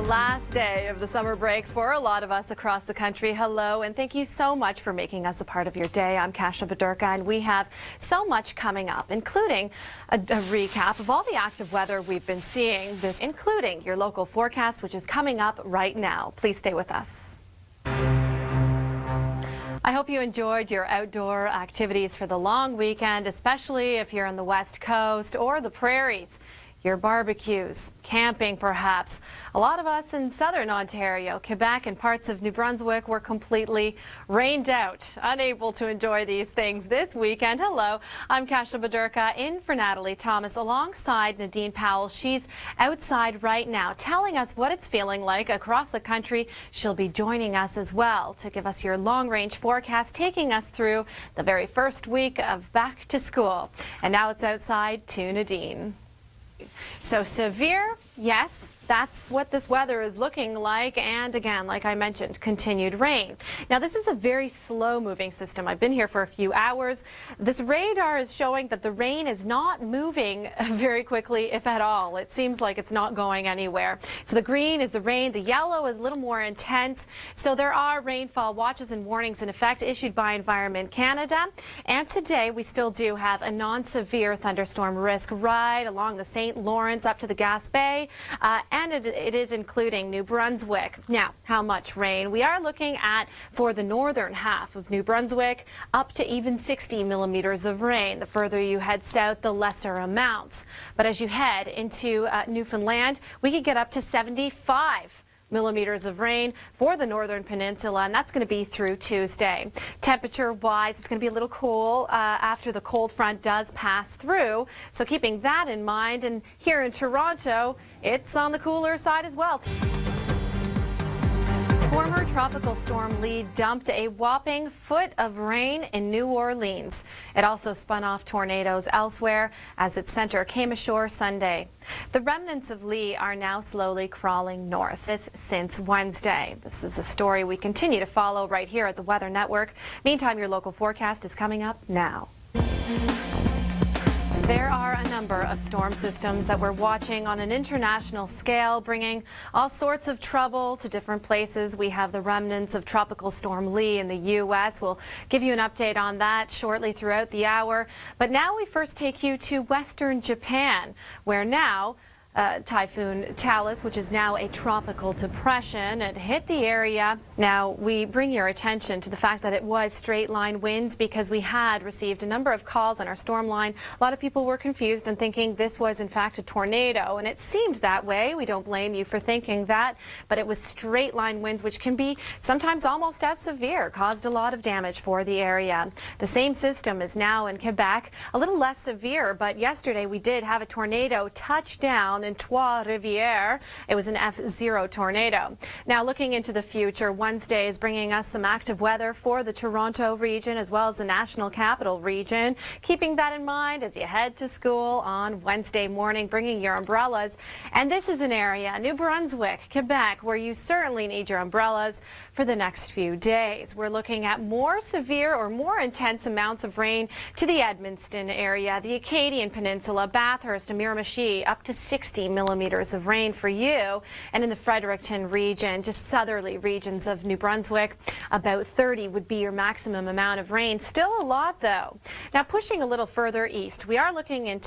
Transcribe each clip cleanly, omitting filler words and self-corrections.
the last day of the summer break for a lot of us across the country. Hello, and thank you so much for making us a part of your day. I'm Kasia Bodurka, and we have so much coming up, including a recap of all the active weather we've been seeing, including your local forecast, which is coming up right now. Please stay with us. I hope you enjoyed your outdoor activities for the long weekend, especially if you're on the West Coast or the prairies. Your barbecues, camping perhaps. A lot of us in southern Ontario, Quebec and parts of New Brunswick were completely rained out, unable to enjoy these things this weekend. Hello, I'm Kasia Bodurka in for Natalie Thomas alongside Nadine Powell. She's outside right now telling us what it's feeling like across the country. She'll be joining us as well to give us your long-range forecast, taking us through the very first week of back to school. And now it's outside to Nadine. So severe, yes, that's what this weather is looking like, and again, like I mentioned, continued rain. Now this is a very slow moving system. I've been here for a few hours. This radar is showing that the rain is not moving very quickly, if at all. It seems like it's not going anywhere. So the green is the rain, the yellow is a little more intense. So there are rainfall watches and warnings in effect issued by Environment Canada. And today we still do have a non-severe thunderstorm risk right along the St. Lawrence up to the Gaspé. And it is including New Brunswick. Now, how much rain? We are looking at, for the northern half of New Brunswick, up to even 60 millimeters of rain. The further you head south, the lesser amounts. But as you head into Newfoundland, we could get up to 75 millimeters of rain for the northern peninsula, and that's going to be through Tuesday. Temperature-wise, it's going to be a little cool after the cold front does pass through, so keeping that in mind. And here in Toronto, it's on the cooler side as well. Former Tropical Storm Lee dumped a whopping foot of rain in New Orleans. It also spun off tornadoes elsewhere as its center came ashore Sunday. The remnants of Lee are now slowly crawling north since Wednesday. This is a story we continue to follow right here at the Weather Network. Meantime, your local forecast is coming up now. There are a number of storm systems that we're watching on an international scale, bringing all sorts of trouble to different places. We have the remnants of Tropical Storm Lee in the U.S. We'll give you an update on that shortly throughout the hour. But now we first take you to western Japan, where now Typhoon Talus, which is now a tropical depression, it hit the area. Now we bring your attention to the fact that it was straight line winds because we had received a number of calls on our storm line. A lot of people were confused and thinking this was in fact a tornado, and it seemed that way. We don't blame you for thinking that, but it was straight line winds, which can be sometimes almost as severe, caused a lot of damage for the area. The same system is now in Quebec, a little less severe, but yesterday we did have a tornado touch down in Trois-Rivières. It was an F0 tornado. Now looking into the future, Wednesday is bringing us some active weather for the Toronto region as well as the National Capital region. Keeping that in mind as you head to school on Wednesday morning, bringing your umbrellas. And this is an area, New Brunswick, Quebec, where you certainly need your umbrellas for the next few days. We're looking at more severe or more intense amounts of rain to the Edmundston area, the Acadian Peninsula, Bathurst and Miramichi, up to 60 millimeters of rain for you. And in the Fredericton region, just southerly regions of New Brunswick, about 30 would be your maximum amount of rain. Still a lot though. Now pushing a little further east, we are looking at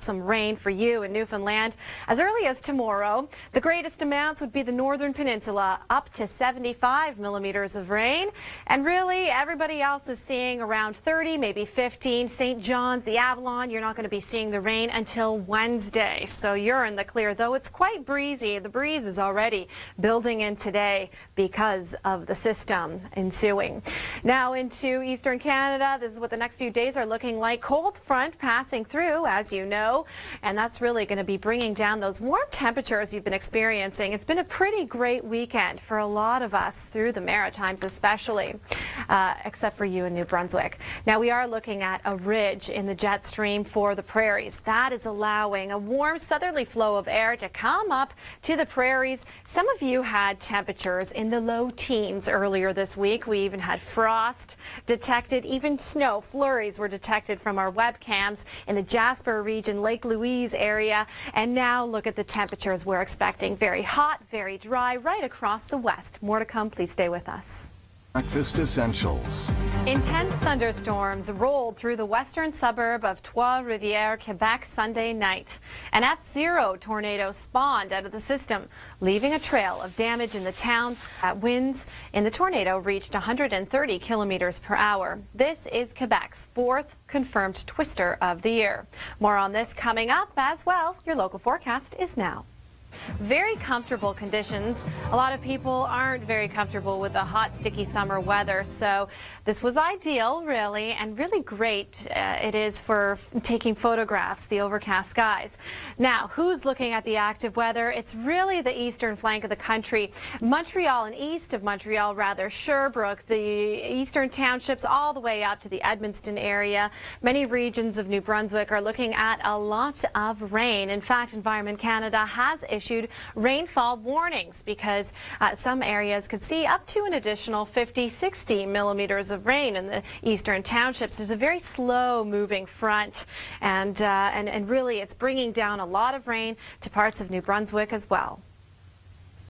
some rain for you in Newfoundland as early as tomorrow. The greatest amounts would be the northern peninsula, up to 75 millimeters of rain. And really everybody else is seeing around 30, maybe 15. St. John's, the Avalon, you're not going to be seeing the rain until Wednesday, so you're in the clear, though it's quite breezy. The breeze is already building in today because of the system ensuing. Now into eastern Canada, this is what the next few days are looking like. Cold front passing through, as you know, and that's really going to be bringing down those warm temperatures you've been experiencing. It's been a pretty great weekend for a lot of us through the Maritimes especially, except for you in New Brunswick. Now we are looking at a ridge in the jet stream for the prairies. That is allowed allowing a warm southerly flow of air to come up to the prairies. Some of you had temperatures in the low teens earlier this week. We even had frost detected, even snow flurries were detected from our webcams in the Jasper region, Lake Louise area. And now look at the temperatures we're expecting. Very hot, very dry, right across the west. More to come. Please stay with us. Breakfast Essentials. Intense thunderstorms rolled through the western suburb of Trois-Rivières, Quebec Sunday night. An F0 tornado spawned out of the system, leaving a trail of damage in the town. Winds in the tornado reached 130 kilometers per hour. This is Quebec's fourth confirmed twister of the year. More on this coming up as well. Your local forecast is now. Very comfortable conditions. A lot of people aren't very comfortable with the hot, sticky summer weather, so this was ideal, really, and really great it is for taking photographs, the overcast skies. Now, who's looking at the active weather? It's really the eastern flank of the country. Montreal and east of Montreal, rather, Sherbrooke, the eastern townships, all the way up to the Edmundston area. Many regions of New Brunswick are looking at a lot of rain. In fact, Environment Canada has issued rainfall warnings because some areas could see up to an additional 50-60 millimeters of rain in the eastern townships. There's a very slow moving front and really it's bringing down a lot of rain to parts of New Brunswick as well.